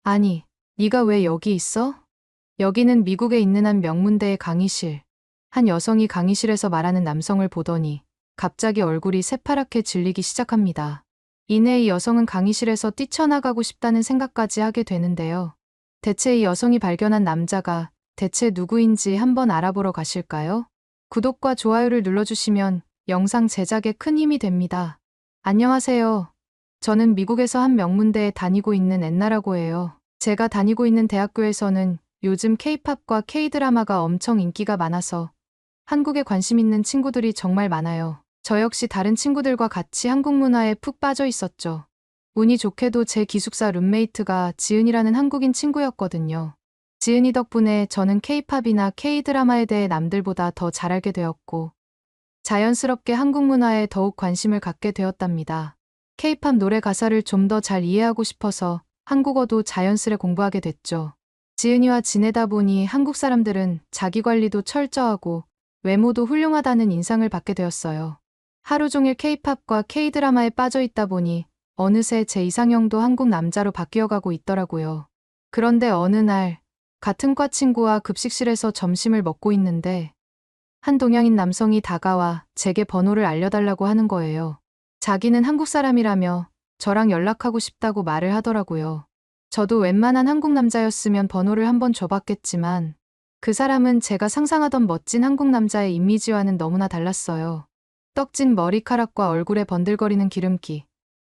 아니, 네가 왜 여기 있어? 여기는 미국에 있는 한 명문대의 강의실. 한 여성이 강의실에서 말하는 남성을 보더니 갑자기 얼굴이 새파랗게 질리기 시작합니다. 이내 이 여성은 강의실에서 뛰쳐나가고 싶다는 생각까지 하게 되는데요. 대체 이 여성이 발견한 남자가 대체 누구인지 한번 알아보러 가실까요? 구독과 좋아요를 눌러주시면 영상 제작에 큰 힘이 됩니다. 안녕하세요. 저는 미국에서 한 명문대에 다니고 있는 엔나라고 해요. 제가 다니고 있는 대학교에서는 요즘 K-팝과 K-드라마가 엄청 인기가 많아서 한국에 관심 있는 친구들이 정말 많아요. 저 역시 다른 친구들과 같이 한국 문화에 푹 빠져 있었죠. 운이 좋게도 제 기숙사 룸메이트가 지은이라는 한국인 친구였거든요. 지은이 덕분에 저는 K-팝이나 K-드라마에 대해 남들보다 더 잘 알게 되었고 자연스럽게 한국 문화에 더욱 관심을 갖게 되었답니다. K-팝 노래 가사를 좀 더 잘 이해하고 싶어서 한국어도 자연스레 공부하게 됐죠. 지은이와 지내다 보니 한국 사람들은 자기 관리도 철저하고 외모도 훌륭하다는 인상을 받게 되었어요. 하루 종일 K-팝과 K-드라마에 빠져 있다 보니 어느새 제 이상형도 한국 남자로 바뀌어가고 있더라고요. 그런데 어느 날 같은 과 친구와 급식실에서 점심을 먹고 있는데 한 동양인 남성이 다가와 제게 번호를 알려달라고 하는 거예요. 자기는 한국 사람이라며 저랑 연락하고 싶다고 말을 하더라고요. 저도 웬만한 한국 남자였으면 번호를 한번 줘봤겠지만 그 사람은 제가 상상하던 멋진 한국 남자의 이미지와는 너무나 달랐어요. 떡진 머리카락과 얼굴에 번들거리는 기름기,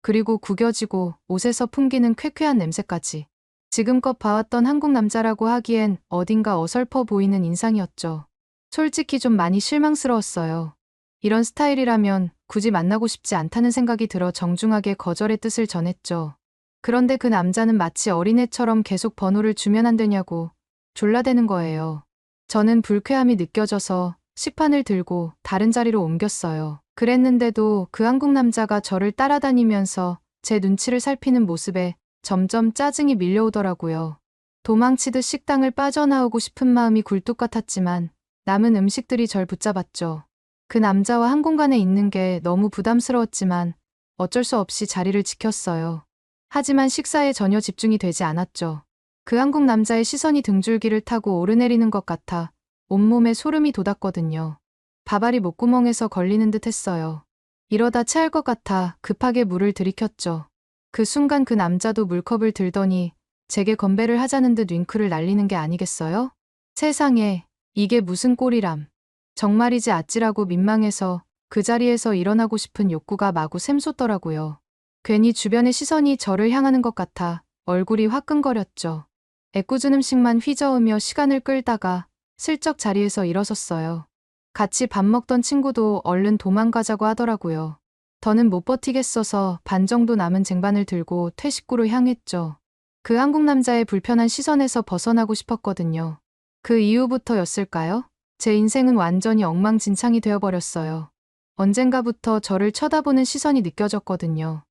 그리고 구겨지고 옷에서 풍기는 쾌쾌한 냄새까지. 지금껏 봐왔던 한국 남자라고 하기엔 어딘가 어설퍼 보이는 인상이었죠. 솔직히 좀 많이 실망스러웠어요. 이런 스타일이라면 굳이 만나고 싶지 않다는 생각이 들어 정중하게 거절의 뜻을 전했죠. 그런데 그 남자는 마치 어린애처럼 계속 번호를 주면 안 되냐고 졸라대는 거예요. 저는 불쾌함이 느껴져서 식판을 들고 다른 자리로 옮겼어요. 그랬는데도 그 한국 남자가 저를 따라다니면서 제 눈치를 살피는 모습에 점점 짜증이 밀려오더라고요. 도망치듯 식당을 빠져나오고 싶은 마음이 굴뚝 같았지만 남은 음식들이 절 붙잡았죠. 그 남자와 한 공간에 있는 게 너무 부담스러웠지만 어쩔 수 없이 자리를 지켰어요. 하지만 식사에 전혀 집중이 되지 않았죠. 그 한국 남자의 시선이 등줄기를 타고 오르내리는 것 같아 온몸에 소름이 돋았거든요. 밥알이 목구멍에서 걸리는 듯 했어요. 이러다 체할 것 같아 급하게 물을 들이켰죠. 그 순간 그 남자도 물컵을 들더니 제게 건배를 하자는 듯 윙크를 날리는 게 아니겠어요? 세상에, 이게 무슨 꼴이람. 정말이지 아찔하고 민망해서 그 자리에서 일어나고 싶은 욕구가 마구 샘솟더라고요. 괜히 주변의 시선이 저를 향하는 것 같아 얼굴이 화끈거렸죠. 애꿎은 음식만 휘저으며 시간을 끌다가 슬쩍 자리에서 일어섰어요. 같이 밥 먹던 친구도 얼른 도망가자고 하더라고요. 더는 못 버티겠어서 반 정도 남은 쟁반을 들고 퇴식구로 향했죠. 그 한국 남자의 불편한 시선에서 벗어나고 싶었거든요. 그 이후부터였을까요? 제 인생은 완전히 엉망진창이 되어버렸어요. 언젠가부터 저를 쳐다보는 시선이 느껴졌거든요.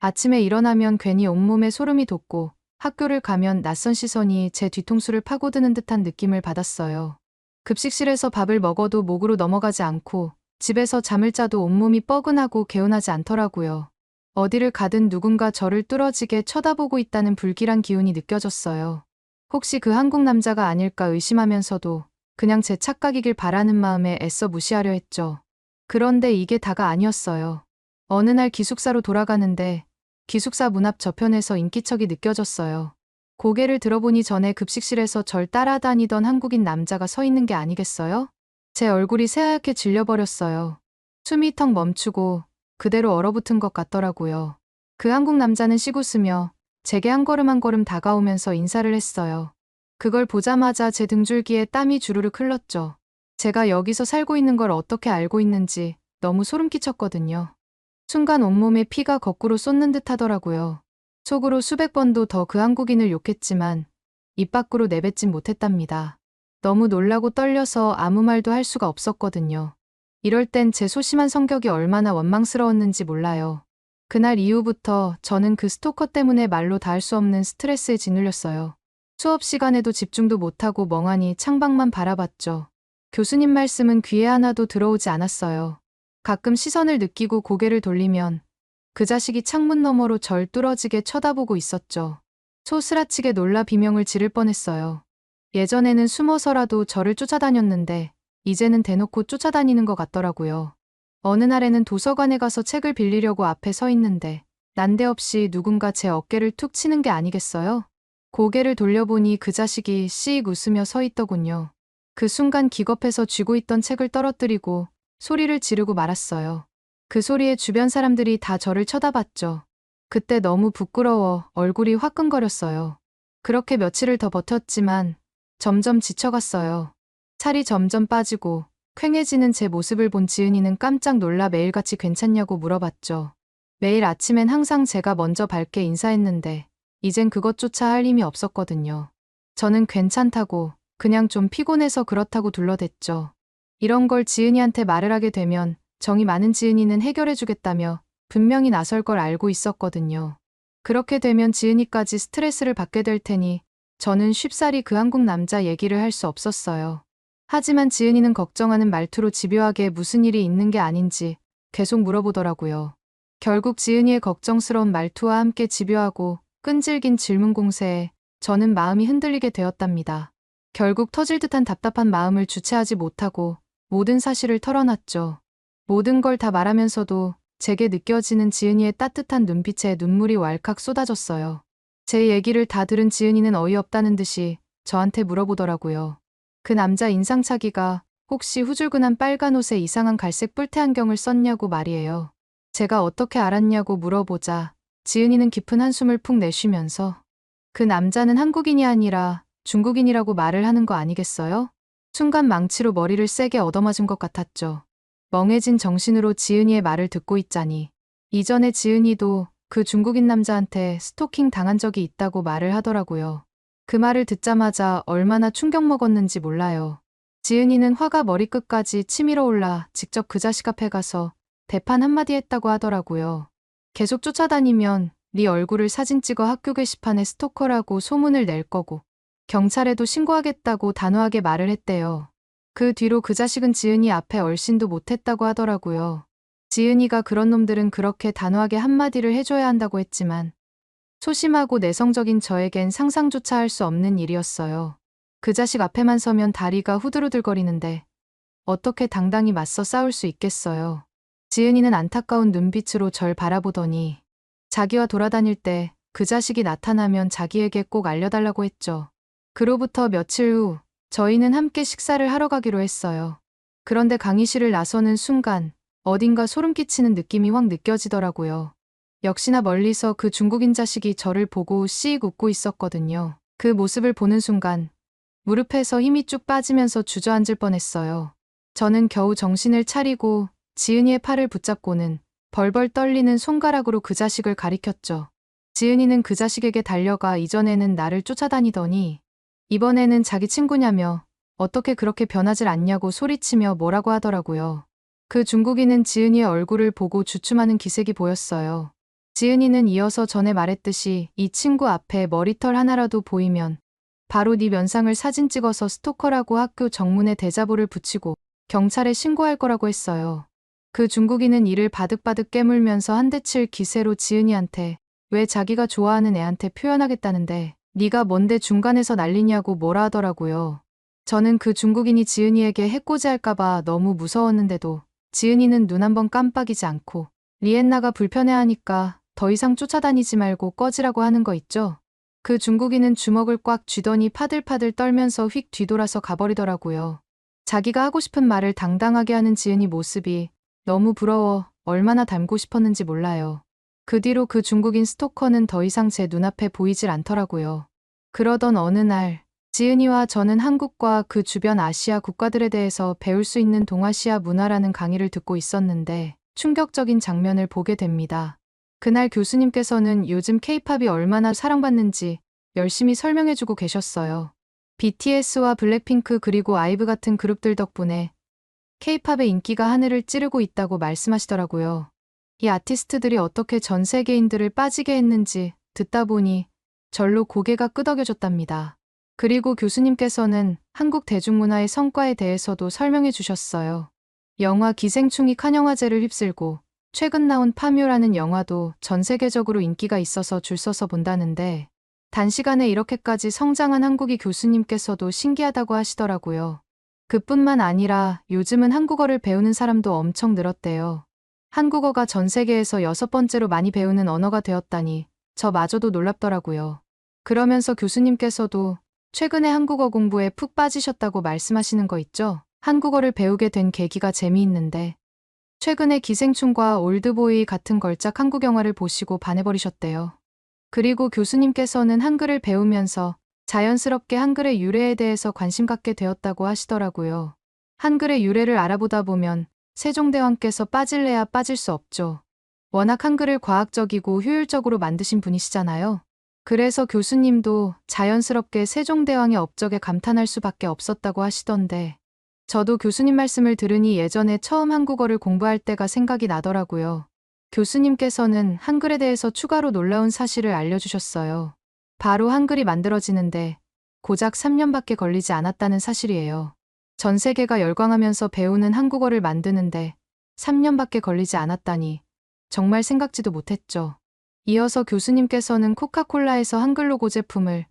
아침에 일어나면 괜히 온몸에 소름이 돋고 학교를 가면 낯선 시선이 제 뒤통수를 파고드는 듯한 느낌을 받았어요. 급식실에서 밥을 먹어도 목으로 넘어가지 않고 집에서 잠을 자도 온몸이 뻐근하고 개운하지 않더라고요. 어디를 가든 누군가 저를 뚫어지게 쳐다보고 있다는 불길한 기운이 느껴졌어요. 혹시 그 한국 남자가 아닐까 의심하면서도 그냥 제 착각이길 바라는 마음에 애써 무시하려 했죠. 그런데 이게 다가 아니었어요. 어느 날 기숙사로 돌아가는데 기숙사 문 앞 저편에서 인기척이 느껴졌어요. 고개를 들어보니 전에 급식실에서 절 따라다니던 한국인 남자가 서 있는 게 아니겠어요? 제 얼굴이 새하얗게 질려버렸어요. 숨이 턱 멈추고 그대로 얼어붙은 것 같더라고요. 그 한국 남자는 씩웃으며 제게 한 걸음 한 걸음 다가오면서 인사를 했어요. 그걸 보자마자 제 등줄기에 땀이 주르륵 흘렀죠. 제가 여기서 살고 있는 걸 어떻게 알고 있는지 너무 소름 끼쳤거든요. 순간 온몸에 피가 거꾸로 쏟는 듯 하더라고요. 속으로 수백 번도 더 그 한국인을 욕했지만 입 밖으로 내뱉진 못했답니다. 너무 놀라고 떨려서 아무 말도 할 수가 없었거든요. 이럴 땐 제 소심한 성격이 얼마나 원망스러웠는지 몰라요. 그날 이후부터 저는 그 스토커 때문에 말로 닿을 수 없는 스트레스에 짓눌렸어요. 수업 시간에도 집중도 못하고 멍하니 창밖만 바라봤죠. 교수님 말씀은 귀에 하나도 들어오지 않았어요. 가끔 시선을 느끼고 고개를 돌리면 그 자식이 창문 너머로 절 뚫어지게 쳐다보고 있었죠. 소스라치게 놀라 비명을 지를 뻔했어요. 예전에는 숨어서라도 저를 쫓아다녔는데 이제는 대놓고 쫓아다니는 것 같더라고요. 어느 날에는 도서관에 가서 책을 빌리려고 앞에 서 있는데 난데없이 누군가 제 어깨를 툭 치는 게 아니겠어요? 고개를 돌려보니 그 자식이 씩 웃으며 서 있더군요. 그 순간 기겁해서 쥐고 있던 책을 떨어뜨리고 소리를 지르고 말았어요. 그 소리에 주변 사람들이 다 저를 쳐다봤죠. 그때 너무 부끄러워 얼굴이 화끈거렸어요. 그렇게 며칠을 더 버텼지만 점점 지쳐갔어요. 살이 점점 빠지고 퀭해지는 제 모습을 본 지은이는 깜짝 놀라 매일같이 괜찮냐고 물어봤죠. 매일 아침엔 항상 제가 먼저 밝게 인사했는데 이젠 그것조차 할 힘이 없었거든요. 저는 괜찮다고 그냥 좀 피곤해서 그렇다고 둘러댔죠. 이런 걸 지은이한테 말을 하게 되면 정이 많은 지은이는 해결해주겠다며 분명히 나설 걸 알고 있었거든요. 그렇게 되면 지은이까지 스트레스를 받게 될 테니 저는 쉽사리 그 한국 남자 얘기를 할 수 없었어요. 하지만 지은이는 걱정하는 말투로 집요하게 무슨 일이 있는 게 아닌지 계속 물어보더라고요. 결국 지은이의 걱정스러운 말투와 함께 집요하고 끈질긴 질문 공세에 저는 마음이 흔들리게 되었답니다. 결국 터질 듯한 답답한 마음을 주체하지 못하고 모든 사실을 털어놨죠. 모든 걸 다 말하면서도 제게 느껴지는 지은이의 따뜻한 눈빛에 눈물이 왈칵 쏟아졌어요. 제 얘기를 다 들은 지은이는 어이없다는 듯이 저한테 물어보더라고요. 그 남자 인상착의가 혹시 후줄근한 빨간 옷에 이상한 갈색 뿔테 안경을 썼냐고 말이에요. 제가 어떻게 알았냐고 물어보자 지은이는 깊은 한숨을 푹 내쉬면서 그 남자는 한국인이 아니라 중국인이라고 말을 하는 거 아니겠어요? 순간 망치로 머리를 세게 얻어맞은 것 같았죠. 멍해진 정신으로 지은이의 말을 듣고 있자니 이전에 지은이도 그 중국인 남자한테 스토킹 당한 적이 있다고 말을 하더라고요. 그 말을 듣자마자 얼마나 충격 먹었는지 몰라요. 지은이는 화가 머리끝까지 치밀어 올라 직접 그 자식 앞에 가서 대판 한마디 했다고 하더라고요. 계속 쫓아다니면 네 얼굴을 사진 찍어 학교 게시판에 스토커라고 소문을 낼 거고 경찰에도 신고하겠다고 단호하게 말을 했대요. 그 뒤로 그 자식은 지은이 앞에 얼씬도 못했다고 하더라고요. 지은이가 그런 놈들은 그렇게 단호하게 한마디를 해줘야 한다고 했지만 소심하고 내성적인 저에겐 상상조차 할 수 없는 일이었어요. 그 자식 앞에만 서면 다리가 후들후들거리는데 어떻게 당당히 맞서 싸울 수 있겠어요. 지은이는 안타까운 눈빛으로 절 바라보더니 자기와 돌아다닐 때 그 자식이 나타나면 자기에게 꼭 알려달라고 했죠. 그로부터 며칠 후 저희는 함께 식사를 하러 가기로 했어요. 그런데 강의실을 나서는 순간 어딘가 소름 끼치는 느낌이 확 느껴지더라고요. 역시나 멀리서 그 중국인 자식이 저를 보고 씩 웃고 있었거든요. 그 모습을 보는 순간 무릎에서 힘이 쭉 빠지면서 주저앉을 뻔했어요. 저는 겨우 정신을 차리고 지은이의 팔을 붙잡고는 벌벌 떨리는 손가락으로 그 자식을 가리켰죠. 지은이는 그 자식에게 달려가 이전에는 나를 쫓아다니더니 이번에는 자기 친구냐며 어떻게 그렇게 변하질 않냐고 소리치며 뭐라고 하더라고요. 그 중국인은 지은이의 얼굴을 보고 주춤하는 기색이 보였어요. 지은이는 이어서 전에 말했듯이 이 친구 앞에 머리털 하나라도 보이면 바로 네 면상을 사진 찍어서 스토커라고 학교 정문에 대자보를 붙이고 경찰에 신고할 거라고 했어요. 그 중국인은 이를 바득바득 깨물면서 한 대 칠 기세로 지은이한테 왜 자기가 좋아하는 애한테 표현하겠다는데 네가 뭔데 중간에서 난리냐고 뭐라 하더라고요. 저는 그 중국인이 지은이에게 해코지할까봐 너무 무서웠는데도 지은이는 눈 한번 깜빡이지 않고 리엔나가 불편해하니까 더 이상 쫓아다니지 말고 꺼지라고 하는 거 있죠? 그 중국인은 주먹을 꽉 쥐더니 파들파들 떨면서 휙 뒤돌아서 가버리더라고요. 자기가 하고 싶은 말을 당당하게 하는 지은이 모습이 너무 부러워 얼마나 닮고 싶었는지 몰라요. 그 뒤로 그 중국인 스토커는 더 이상 제 눈앞에 보이질 않더라고요. 그러던 어느 날 지은이와 저는 한국과 그 주변 아시아 국가들에 대해서 배울 수 있는 동아시아 문화라는 강의를 듣고 있었는데 충격적인 장면을 보게 됩니다. 그날 교수님께서는 요즘 케이팝이 얼마나 사랑받는지 열심히 설명해주고 계셨어요. BTS와 블랙핑크 그리고 아이브 같은 그룹들 덕분에 케이팝의 인기가 하늘을 찌르고 있다고 말씀하시더라고요. 이 아티스트들이 어떻게 전 세계인들을 빠지게 했는지 듣다 보니 절로 고개가 끄덕여졌답니다. 그리고 교수님께서는 한국 대중문화의 성과에 대해서도 설명해 주셨어요. 영화 기생충이 칸 영화제를 휩쓸고 최근 나온 파묘라는 영화도 전 세계적으로 인기가 있어서 줄 서서 본다는데 단시간에 이렇게까지 성장한 한국이 교수님께서도 신기하다고 하시더라고요. 그뿐만 아니라 요즘은 한국어를 배우는 사람도 엄청 늘었대요. 한국어가 전 세계에서 6번째로 많이 배우는 언어가 되었다니 저마저도 놀랍더라고요. 그러면서 교수님께서도 최근에 한국어 공부에 푹 빠지셨다고 말씀하시는 거 있죠? 한국어를 배우게 된 계기가 재미있는데 최근에 기생충과 올드보이 같은 걸작 한국 영화를 보시고 반해버리셨대요. 그리고 교수님께서는 한글을 배우면서 자연스럽게 한글의 유래에 대해서 관심 갖게 되었다고 하시더라고요. 한글의 유래를 알아보다 보면 세종대왕께서 빠질래야 빠질 수 없죠. 워낙 한글을 과학적이고 효율적으로 만드신 분이시잖아요. 그래서 교수님도 자연스럽게 세종대왕의 업적에 감탄할 수밖에 없었다고 하시던데 저도 교수님 말씀을 들으니 예전에 처음 한국어를 공부할 때가 생각이 나더라고요. 교수님께서는 한글에 대해서 추가로 놀라운 사실을 알려주셨어요. 바로 한글이 만들어지는데 고작 3년밖에 걸리지 않았다는 사실이에요. 전 세계가 열광하면서 배우는 한국어를 만드는데 3년밖에 걸리지 않았다니 정말 생각지도 못했죠. 이어서 교수님께서는 코카콜라에서 한글 로고 제품을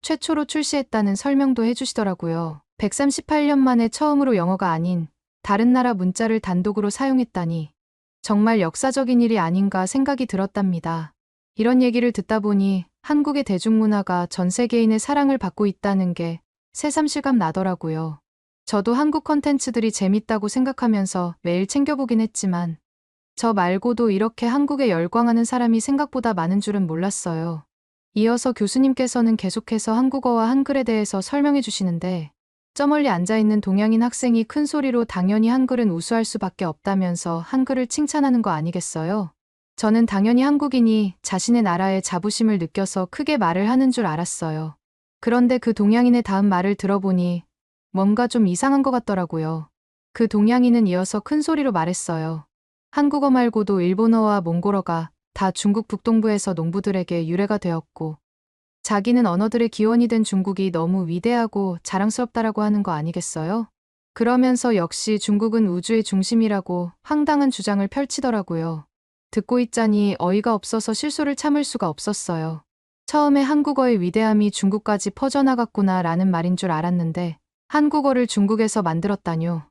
최초로 출시했다는 설명도 해주시더라고요. 138년 만에 처음으로 영어가 아닌 다른 나라 문자를 단독으로 사용했다니 정말 역사적인 일이 아닌가 생각이 들었답니다. 이런 얘기를 듣다 보니 한국의 대중문화가 전 세계인의 사랑을 받고 있다는 게 새삼실감 나더라고요. 저도 한국 컨텐츠들이 재밌다고 생각하면서 매일 챙겨보긴 했지만 저 말고도 이렇게 한국에 열광하는 사람이 생각보다 많은 줄은 몰랐어요. 이어서 교수님께서는 계속해서 한국어와 한글에 대해서 설명해 주시는데 저 멀리 앉아있는 동양인 학생이 큰 소리로 당연히 한글은 우수할 수밖에 없다면서 한글을 칭찬하는 거 아니겠어요? 저는 당연히 한국인이 자신의 나라의 자부심을 느껴서 크게 말을 하는 줄 알았어요. 그런데 그 동양인의 다음 말을 들어보니 뭔가 좀 이상한 것 같더라고요. 그 동양인은 이어서 큰 소리로 말했어요. 한국어 말고도 일본어와 몽골어가 다 중국 북동부에서 농부들에게 유래가 되었고 자기는 언어들의 기원이 된 중국이 너무 위대하고 자랑스럽다라고 하는 거 아니겠어요? 그러면서 역시 중국은 우주의 중심이라고 황당한 주장을 펼치더라고요. 듣고 있자니 어이가 없어서 실소를 참을 수가 없었어요. 처음에 한국어의 위대함이 중국까지 퍼져나갔구나 라는 말인 줄 알았는데 한국어를 중국에서 만들었다뇨.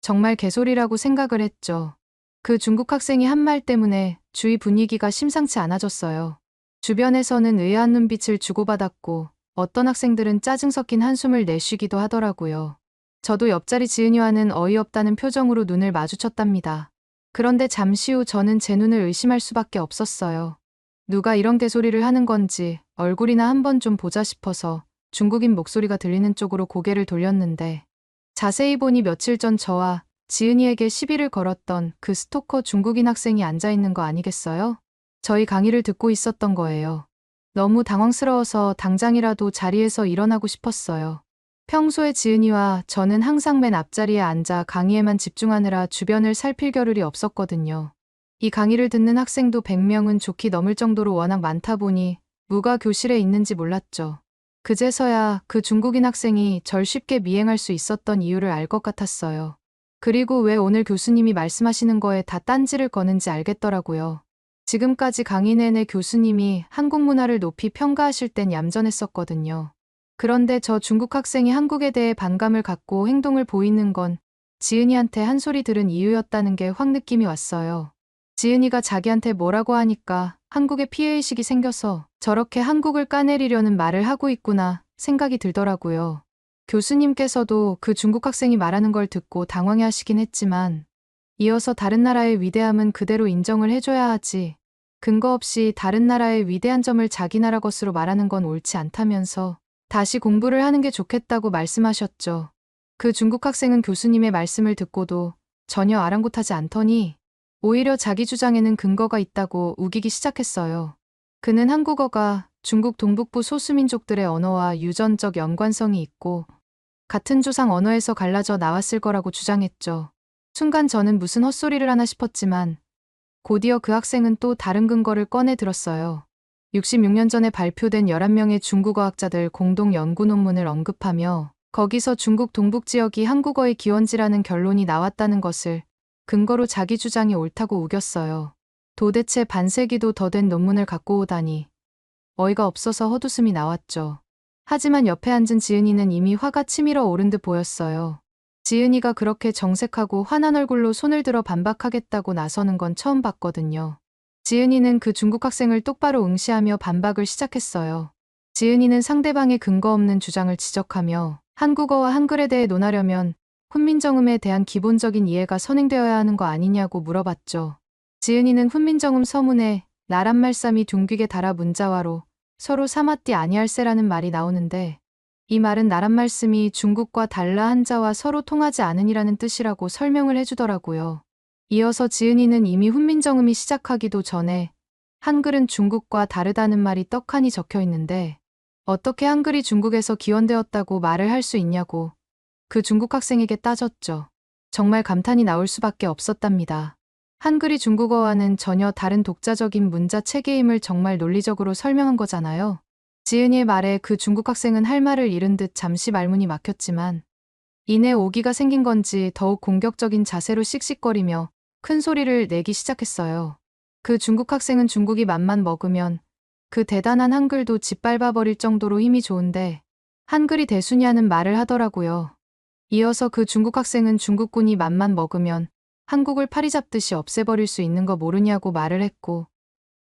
정말 개소리라고 생각을 했죠. 그 중국 학생이 한 말 때문에 주위 분위기가 심상치 않아졌어요. 주변에서는 의아한 눈빛을 주고받았고 어떤 학생들은 짜증 섞인 한숨을 내쉬기도 하더라고요. 저도 옆자리 지은이와는 어이없다는 표정으로 눈을 마주쳤답니다. 그런데 잠시 후 저는 제 눈을 의심할 수밖에 없었어요. 누가 이런 개소리를 하는 건지 얼굴이나 한번 좀 보자 싶어서 중국인 목소리가 들리는 쪽으로 고개를 돌렸는데 자세히 보니 며칠 전 저와 지은이에게 시비를 걸었던 그 스토커 중국인 학생이 앉아있는 거 아니겠어요? 저희 강의를 듣고 있었던 거예요. 너무 당황스러워서 당장이라도 자리에서 일어나고 싶었어요. 평소에 지은이와 저는 항상 맨 앞자리에 앉아 강의에만 집중하느라 주변을 살필 겨를이 없었거든요. 이 강의를 듣는 학생도 100명은 좋게 넘을 정도로 워낙 많다 보니 누가 교실에 있는지 몰랐죠. 그제서야 그 중국인 학생이 절 쉽게 미행할 수 있었던 이유를 알 것 같았어요. 그리고 왜 오늘 교수님이 말씀하시는 거에 다 딴지를 거는지 알겠더라고요. 지금까지 강의 내내 교수님이 한국 문화를 높이 평가하실 땐 얌전했었거든요. 그런데 저 중국 학생이 한국에 대해 반감을 갖고 행동을 보이는 건 지은이한테 한 소리 들은 이유였다는 게 확 느낌이 왔어요. 지은이가 자기한테 뭐라고 하니까 한국에 피해의식이 생겨서 저렇게 한국을 까내리려는 말을 하고 있구나 생각이 들더라고요. 교수님께서도 그 중국 학생이 말하는 걸 듣고 당황해 하시긴 했지만 이어서 다른 나라의 위대함은 그대로 인정을 해줘야 하지. 근거 없이 다른 나라의 위대한 점을 자기 나라 것으로 말하는 건 옳지 않다면서 다시 공부를 하는 게 좋겠다고 말씀하셨죠. 그 중국 학생은 교수님의 말씀을 듣고도 전혀 아랑곳하지 않더니 오히려 자기 주장에는 근거가 있다고 우기기 시작했어요. 그는 한국어가 중국 동북부 소수민족들의 언어와 유전적 연관성이 있고 같은 조상 언어에서 갈라져 나왔을 거라고 주장했죠. 순간 저는 무슨 헛소리를 하나 싶었지만 곧이어 그 학생은 또 다른 근거를 꺼내 들었어요. 66년 전에 발표된 11명의 중국어학자들 공동 연구 논문을 언급하며 거기서 중국 동북 지역이 한국어의 기원지라는 결론이 나왔다는 것을 근거로 자기 주장이 옳다고 우겼어요. 도대체 반세기도 더 된 논문을 갖고 오다니. 어이가 없어서 헛웃음이 나왔죠. 하지만 옆에 앉은 지은이는 이미 화가 치밀어 오른 듯 보였어요. 지은이가 그렇게 정색하고 화난 얼굴로 손을 들어 반박하겠다고 나서는 건 처음 봤거든요. 지은이는 그 중국 학생을 똑바로 응시하며 반박을 시작했어요. 지은이는 상대방의 근거 없는 주장을 지적하며 한국어와 한글에 대해 논하려면 훈민정음에 대한 기본적인 이해가 선행되어야 하는 거 아니냐고 물어봤죠. 지은이는 훈민정음 서문에 나란 말씀이 둥귀게 달아 문자화로 서로 사맞디 아니할세라는 말이 나오는데 이 말은 나란 말씀이 중국과 달라 한자와 서로 통하지 않으니라는 뜻이라고 설명을 해주더라고요. 이어서 지은이는 이미 훈민정음이 시작하기도 전에 한글은 중국과 다르다는 말이 떡하니 적혀 있는데 어떻게 한글이 중국에서 기원되었다고 말을 할 수 있냐고 그 중국 학생에게 따졌죠. 정말 감탄이 나올 수밖에 없었답니다. 한글이 중국어와는 전혀 다른 독자적인 문자 체계임을 정말 논리적으로 설명한 거잖아요. 지은이의 말에 그 중국 학생은 할 말을 잃은 듯 잠시 말문이 막혔지만 이내 오기가 생긴 건지 더욱 공격적인 자세로 씩씩거리며 큰 소리를 내기 시작했어요. 그 중국 학생은 중국이 맘만 먹으면 그 대단한 한글도 짓밟아버릴 정도로 힘이 좋은데 한글이 대수냐는 말을 하더라고요. 이어서 그 중국 학생은 중국군이 맘만 먹으면 한국을 파리 잡듯이 없애버릴 수 있는 거 모르냐고 말을 했고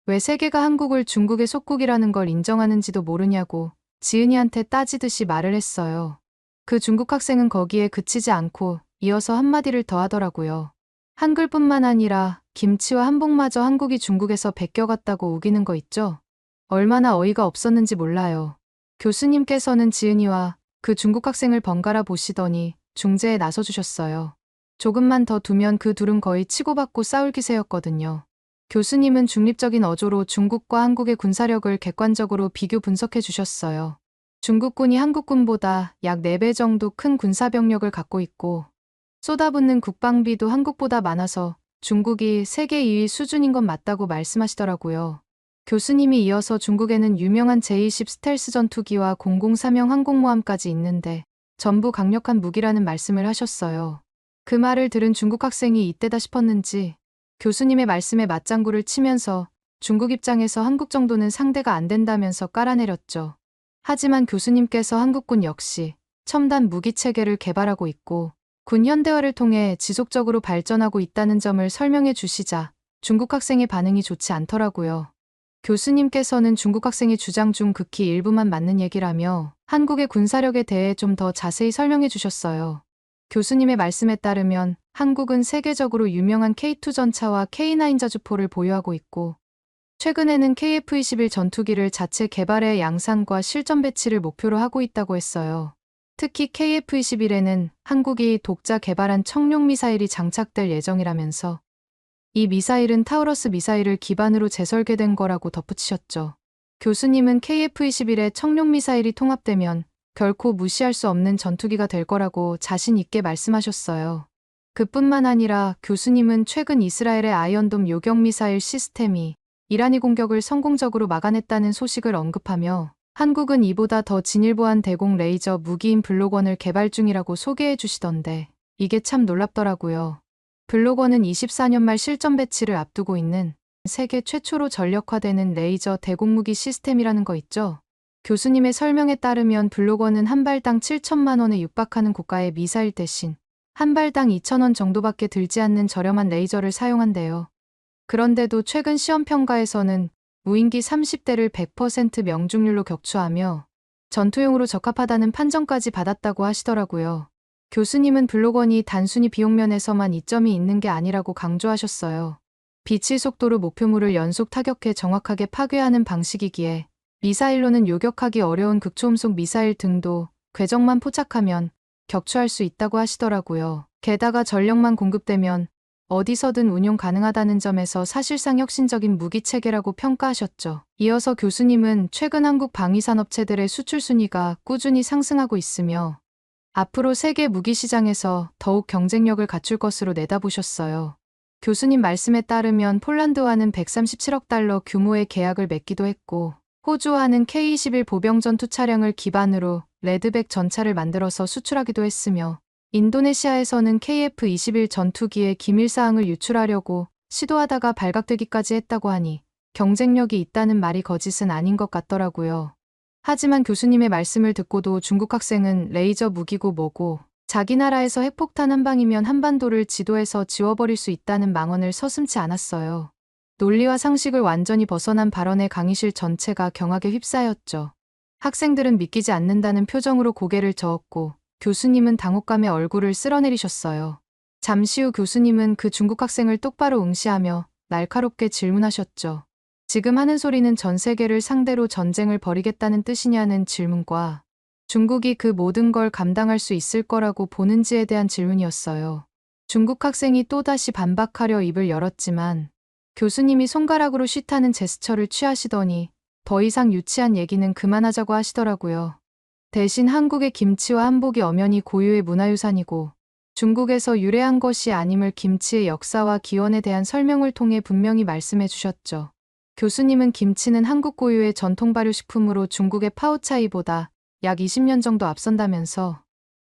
왜 세계가 한국을 중국의 속국이라는 걸 인정하는지도 모르냐고 지은이한테 따지듯이 말을 했어요. 그 중국 학생은 거기에 그치지 않고 이어서 한마디를 더 하더라고요. 한글뿐만 아니라 김치와 한복마저 한국이 중국에서 베껴갔다고 우기는 거 있죠? 얼마나 어이가 없었는지 몰라요. 교수님께서는 지은이와 그 중국 학생을 번갈아 보시더니 중재에 나서주셨어요. 조금만 더 두면 그 둘은 거의 치고받고 싸울 기세였거든요. 교수님은 중립적인 어조로 중국과 한국의 군사력을 객관적으로 비교 분석해 주셨어요. 중국군이 한국군보다 약 4배 정도 큰 군사병력을 갖고 있고 쏟아붓는 국방비도 한국보다 많아서 중국이 세계 2위 수준인 건 맞다고 말씀하시더라고요. 교수님이 이어서 중국에는 유명한 제-20 스텔스 전투기와 003형 항공모함까지 있는데 전부 강력한 무기라는 말씀을 하셨어요. 그 말을 들은 중국 학생이 이때다 싶었는지 교수님의 말씀에 맞장구를 치면서 중국 입장에서 한국 정도는 상대가 안 된다면서 깔아내렸죠. 하지만 교수님께서 한국군 역시 첨단 무기 체계를 개발하고 있고 군 현대화를 통해 지속적으로 발전하고 있다는 점을 설명해 주시자 중국 학생의 반응이 좋지 않더라고요. 교수님께서는 중국 학생의 주장 중 극히 일부만 맞는 얘기라며 한국의 군사력에 대해 좀 더 자세히 설명해 주셨어요. 교수님의 말씀에 따르면 한국은 세계적으로 유명한 K2 전차와 K9 자주포를 보유하고 있고 최근에는 KF-21 전투기를 자체 개발해 양산과 실전 배치를 목표로 하고 있다고 했어요. 특히 KF-21에는 한국이 독자 개발한 청룡 미사일이 장착될 예정이라면서 이 미사일은 타우러스 미사일을 기반으로 재설계된 거라고 덧붙이셨죠. 교수님은 KF-21에 청룡 미사일이 통합되면 결코 무시할 수 없는 전투기가 될 거라고 자신 있게 말씀하셨어요. 그뿐만 아니라 교수님은 최근 이스라엘의 아이언돔 요격 미사일 시스템이 이란이 공격을 성공적으로 막아냈다는 소식을 언급하며 한국은 이보다 더 진일보한 대공 레이저 무기인 블록원을 개발 중이라고 소개해 주시던데 이게 참 놀랍더라고요. 블록원은 24년 말 실전 배치를 앞두고 있는 세계 최초로 전력화되는 레이저 대공무기 시스템이라는 거 있죠? 교수님의 설명에 따르면 블록원은 한 발당 7천만 원에 육박하는 고가의 미사일 대신 한 발당 2천 원 정도밖에 들지 않는 저렴한 레이저를 사용한대요. 그런데도 최근 시험 평가에서는 무인기 30대를 100% 명중률로 격추하며 전투용으로 적합하다는 판정까지 받았다고 하시더라고요. 교수님은 블록원이 단순히 비용면에서만 이점이 있는 게 아니라고 강조하셨어요. 빛의 속도로 목표물을 연속 타격해 정확하게 파괴하는 방식이기에 미사일로는 요격하기 어려운 극초음속 미사일 등도 궤적만 포착하면 격추할 수 있다고 하시더라고요. 게다가 전력만 공급되면 어디서든 운용 가능하다는 점에서 사실상 혁신적인 무기 체계라고 평가하셨죠. 이어서 교수님은 최근 한국 방위산업체들의 수출 순위가 꾸준히 상승하고 있으며 앞으로 세계 무기 시장에서 더욱 경쟁력을 갖출 것으로 내다보셨어요. 교수님 말씀에 따르면 폴란드와는 137억 달러 규모의 계약을 맺기도 했고 호주와는 K-21 보병 전투 차량을 기반으로 레드백 전차를 만들어서 수출하기도 했으며 인도네시아에서는 KF-21 전투기의 기밀사항을 유출하려고 시도하다가 발각되기까지 했다고 하니 경쟁력이 있다는 말이 거짓은 아닌 것 같더라고요. 하지만 교수님의 말씀을 듣고도 중국 학생은 레이저 무기고 뭐고 자기 나라에서 핵폭탄 한 방이면 한반도를 지도에서 지워버릴 수 있다는 망언을 서슴지 않았어요. 논리와 상식을 완전히 벗어난 발언에 강의실 전체가 경악에 휩싸였죠. 학생들은 믿기지 않는다는 표정으로 고개를 저었고 교수님은 당혹감에 얼굴을 쓸어내리셨어요. 잠시 후 교수님은 그 중국 학생을 똑바로 응시하며 날카롭게 질문하셨죠. 지금 하는 소리는 전 세계를 상대로 전쟁을 벌이겠다는 뜻이냐는 질문과 중국이 그 모든 걸 감당할 수 있을 거라고 보는지에 대한 질문이었어요. 중국 학생이 또다시 반박하려 입을 열었지만 교수님이 손가락으로 쉬타는 제스처를 취하시더니 더 이상 유치한 얘기는 그만하자고 하시더라고요. 대신 한국의 김치와 한복이 엄연히 고유의 문화유산이고 중국에서 유래한 것이 아님을 김치의 역사와 기원에 대한 설명을 통해 분명히 말씀해 주셨죠. 교수님은 김치는 한국 고유의 전통 발효식품으로 중국의 파오차이보다 약 20년 정도 앞선다면서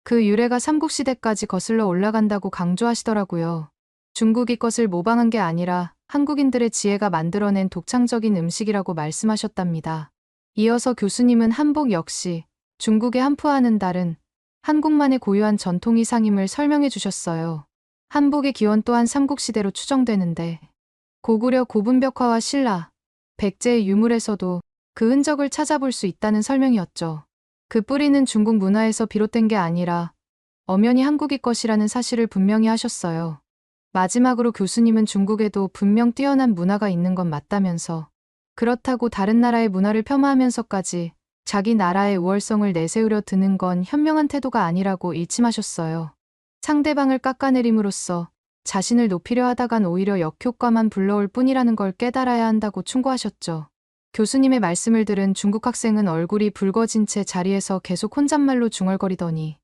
그 유래가 삼국시대까지 거슬러 올라간다고 강조하시더라고요. 중국이 것을 모방한 게 아니라 한국인들의 지혜가 만들어낸 독창적인 음식이라고 말씀하셨답니다. 이어서 교수님은 한복 역시 중국의 한푸와는 다른 한국만의 고유한 전통이상임을 설명해 주셨어요. 한복의 기원 또한 삼국시대로 추정되는데 고구려 고분벽화와 신라, 백제의 유물에서도 그 흔적을 찾아볼 수 있다는 설명이었죠. 그 뿌리는 중국 문화에서 비롯된 게 아니라 엄연히 한국의 것이라는 사실을 분명히 하셨어요. 마지막으로 교수님은 중국에도 분명 뛰어난 문화가 있는 건 맞다면서 그렇다고 다른 나라의 문화를 폄하하면서까지 자기 나라의 우월성을 내세우려 드는 건 현명한 태도가 아니라고 일침하셨어요. 상대방을 깎아내림으로써 자신을 높이려 하다간 오히려 역효과만 불러올 뿐이라는 걸 깨달아야 한다고 충고하셨죠. 교수님의 말씀을 들은 중국 학생은 얼굴이 붉어진 채 자리에서 계속 혼잣말로 중얼거리더니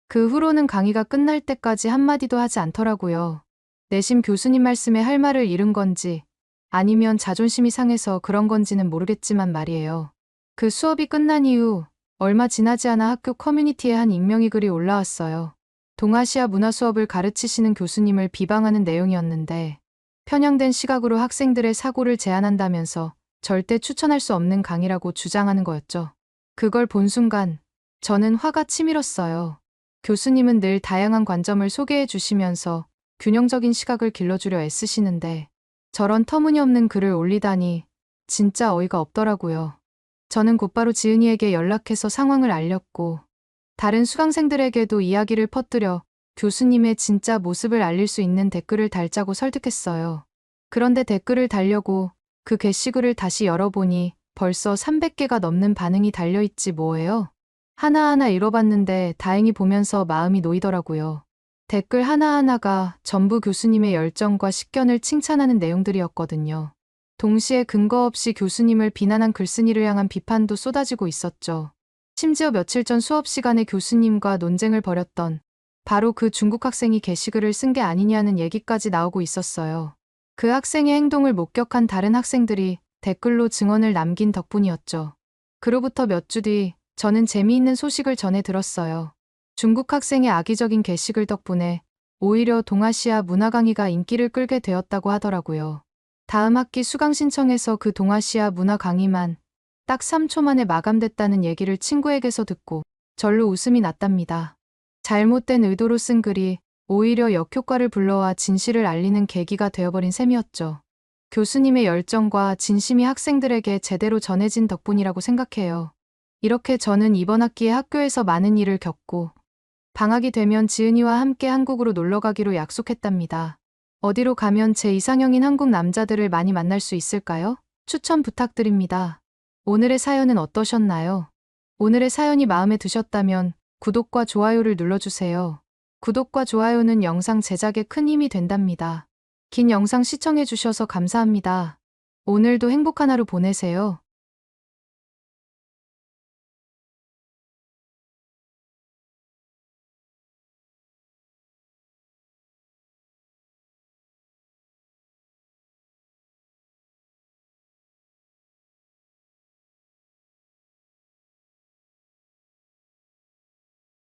그 후로는 강의가 끝날 때까지 한마디도 하지 않더라고요. 내심 교수님 말씀에 할 말을 잃은 건지 아니면 자존심이 상해서 그런 건지는 모르겠지만 말이에요. 그 수업이 끝난 이후 얼마 지나지 않아 학교 커뮤니티에 한 익명의 글이 올라왔어요. 동아시아 문화 수업을 가르치시는 교수님을 비방하는 내용이었는데 편향된 시각으로 학생들의 사고를 제한한다면서 절대 추천할 수 없는 강의라고 주장하는 거였죠. 그걸 본 순간 저는 화가 치밀었어요. 교수님은 늘 다양한 관점을 소개해 주시면서 균형적인 시각을 길러주려 애쓰시는데 저런 터무니없는 글을 올리다니 진짜 어이가 없더라고요. 저는 곧바로 지은이에게 연락해서 상황을 알렸고 다른 수강생들에게도 이야기를 퍼뜨려 교수님의 진짜 모습을 알릴 수 있는 댓글을 달자고 설득했어요. 그런데 댓글을 달려고 그 게시글을 다시 열어보니 벌써 300개가 넘는 반응이 달려있지 뭐예요. 하나하나 읽어봤는데 다행히 보면서 마음이 놓이더라고요. 댓글 하나하나가 전부 교수님의 열정과 식견을 칭찬하는 내용들이었거든요. 동시에 근거 없이 교수님을 비난한 글쓴이를 향한 비판도 쏟아지고 있었죠. 심지어 며칠 전 수업 시간에 교수님과 논쟁을 벌였던 바로 그 중국 학생이 게시글을 쓴 게 아니냐는 얘기까지 나오고 있었어요. 그 학생의 행동을 목격한 다른 학생들이 댓글로 증언을 남긴 덕분이었죠. 그로부터 몇 주 뒤 저는 재미있는 소식을 전해 들었어요. 중국 학생의 악의적인 게시글 덕분에 오히려 동아시아 문화 강의가 인기를 끌게 되었다고 하더라고요. 다음 학기 수강 신청에서 그 동아시아 문화 강의만 딱 3초 만에 마감됐다는 얘기를 친구에게서 듣고 절로 웃음이 났답니다. 잘못된 의도로 쓴 글이 오히려 역효과를 불러와 진실을 알리는 계기가 되어버린 셈이었죠. 교수님의 열정과 진심이 학생들에게 제대로 전해진 덕분이라고 생각해요. 이렇게 저는 이번 학기에 학교에서 많은 일을 겪고 방학이 되면 지은이와 함께 한국으로 놀러 가기로 약속했답니다. 어디로 가면 제 이상형인 한국 남자들을 많이 만날 수 있을까요? 추천 부탁드립니다. 오늘의 사연은 어떠셨나요? 오늘의 사연이 마음에 드셨다면 구독과 좋아요를 눌러주세요. 구독과 좋아요는 영상 제작에 큰 힘이 된답니다. 긴 영상 시청해주셔서 감사합니다. 오늘도 행복한 하루 보내세요.